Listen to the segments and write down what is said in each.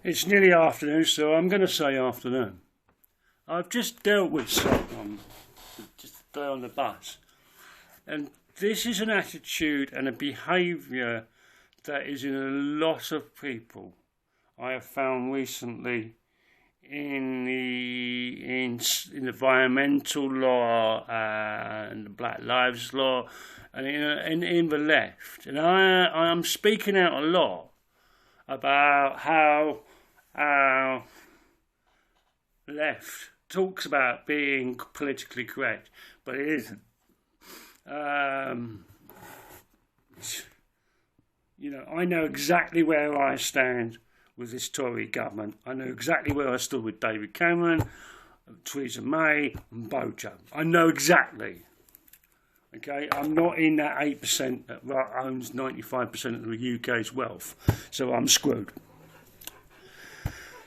It's nearly afternoon, so I'm going to say afternoon. I've just dealt with someone just today on the bus, and this is an attitude and a behaviour that is in a lot of people. I have found recently in the environmental law and the Black Lives Law, and in the left, and I'm speaking out a lot about how our left talks about being politically correct, but it isn't. I know exactly where I stand with this Tory government. I know exactly where I stood with David Cameron, Theresa May and Bojo. I know exactly. Okay, I'm not in that 8% that owns 95% of the UK's wealth, so I'm screwed.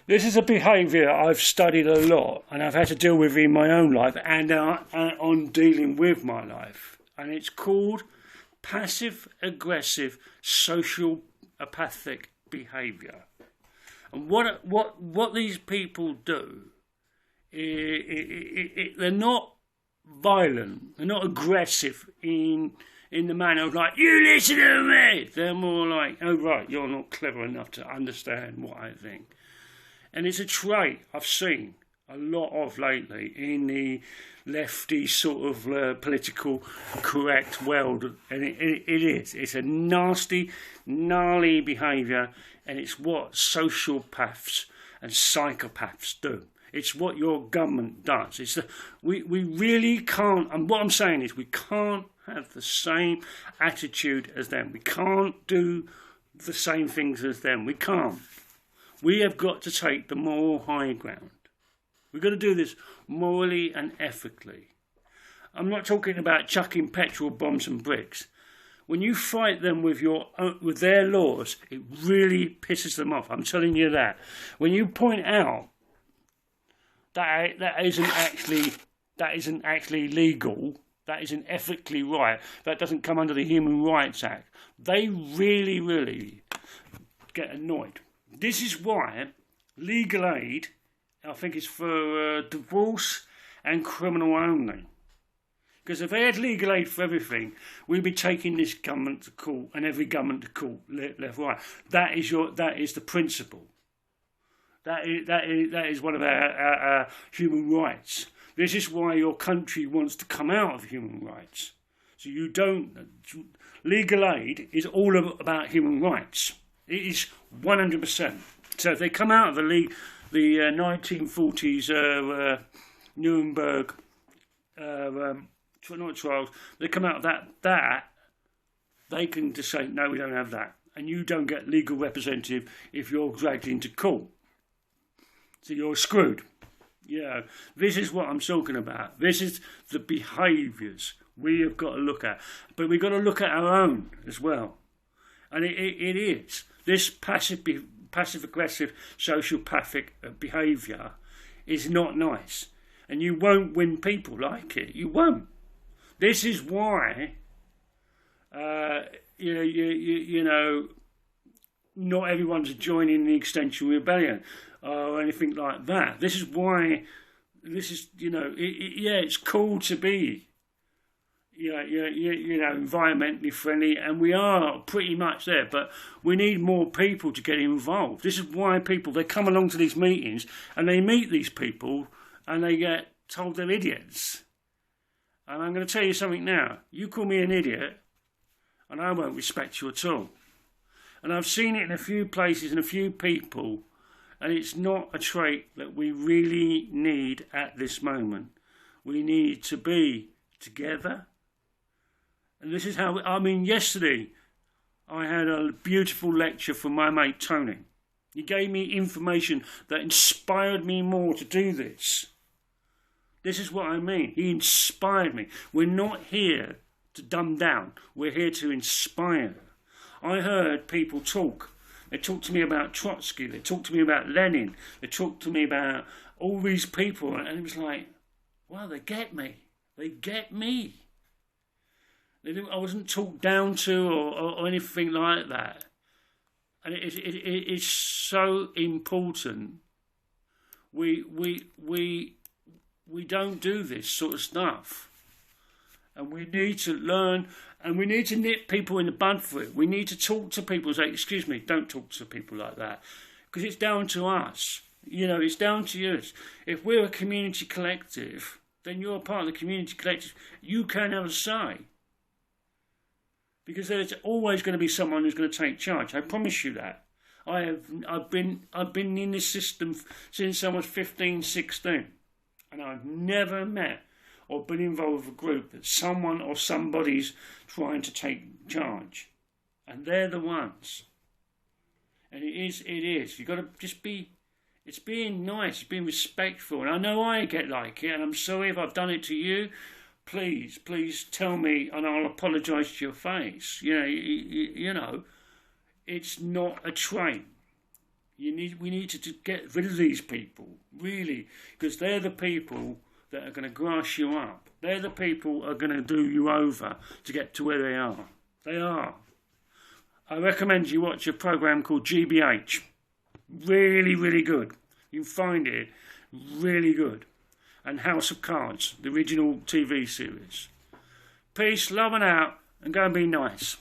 This is a behaviour I've studied a lot and I've had to deal with in my own life and on dealing with my life. And it's called passive-aggressive sociopathic behaviour. And what these people do, they're not violent, they're not aggressive in the manner of like, you listen to me. They're more like, oh right, you're not clever enough to understand what I think. And it's a trait I've seen a lot of lately in the lefty sort of political correct world. And it is. It's a nasty, gnarly behaviour, and it's what sociopaths and psychopaths do. It's what your government does. We really can't, and what I'm saying is we can't have the same attitude as them. We can't do the same things as them. We can't. We have got to take the moral high ground. We've got to do this morally and ethically. I'm not talking about chucking petrol bombs and bricks. When you fight them with their laws, it really pisses them off. I'm telling you that. When you point out that isn't actually legal, that isn't ethically right, that doesn't come under the Human Rights Act, they really, really get annoyed. This is why legal aid, I think, is for divorce and criminal only. Because if they had legal aid for everything, we'd be taking this government to court and every government to court, left, right. That is the principle. That is one of our human rights. This is why your country wants to come out of human rights. So you don't. Legal aid is all about human rights. It is 100%. So if they come out of the 1940s Nuremberg not trials, they come out of that they can just say, no, we don't have that. And you don't get legal representative if you're dragged into court. So you're screwed. This is what I'm talking about. This is the behaviours we have got to look at. But we've got to look at our own as well. And it is. This passive-aggressive sociopathic behaviour is not nice. And you won't win people like it. You won't. This is why, not everyone's joining the Extinction Rebellion or anything like that. This is why, it's cool to be, environmentally friendly, and we are pretty much there, but we need more people to get involved. This is why they come along to these meetings and they meet these people and they get told they're idiots. And I'm going to tell you something now. You call me an idiot and I won't respect you at all. And I've seen it in a few places and a few people, and it's not a trait that we really need at this moment. We need to be together. And this is how, yesterday I had a beautiful lecture from my mate Tony. He gave me information that inspired me more to do this. This is what I mean. He inspired me. We're not here to dumb down. We're here to inspire. I heard people talk. They talked to me about Trotsky. They talked to me about Lenin. They talked to me about all these people. And it was like, wow, they get me. They get me. I wasn't talked down to or anything like that. and it is so important. We don't do this sort of stuff, and we need to learn, and we need to nip people in the bud for it. We need to talk to people and say, excuse me, don't talk to people like that, because it's down to us. You know, it's down to you. If we're a community collective, then you're a part of the community collective. You can have a say, because there's always going to be someone who's going to take charge. I promise you that. I've been in this system since I was 15, 16, and I've never met or been involved with a group that someone or somebody's trying to take charge, and they're the ones. And it is. You've got to just be. It's being nice, it's being respectful, and I know I get like it, and I'm sorry if I've done it to you. Please tell me, and I'll apologise to your face. You know, it's not a trait. We need to get rid of these people, really, because they're the people that are going to grass you up. They're the people that are going to do you over to get to where they are. They are. I recommend you watch a programme called GBH. Really, really good. You can find it really good. And House of Cards, the original TV series. Peace, love and out, and go and be nice.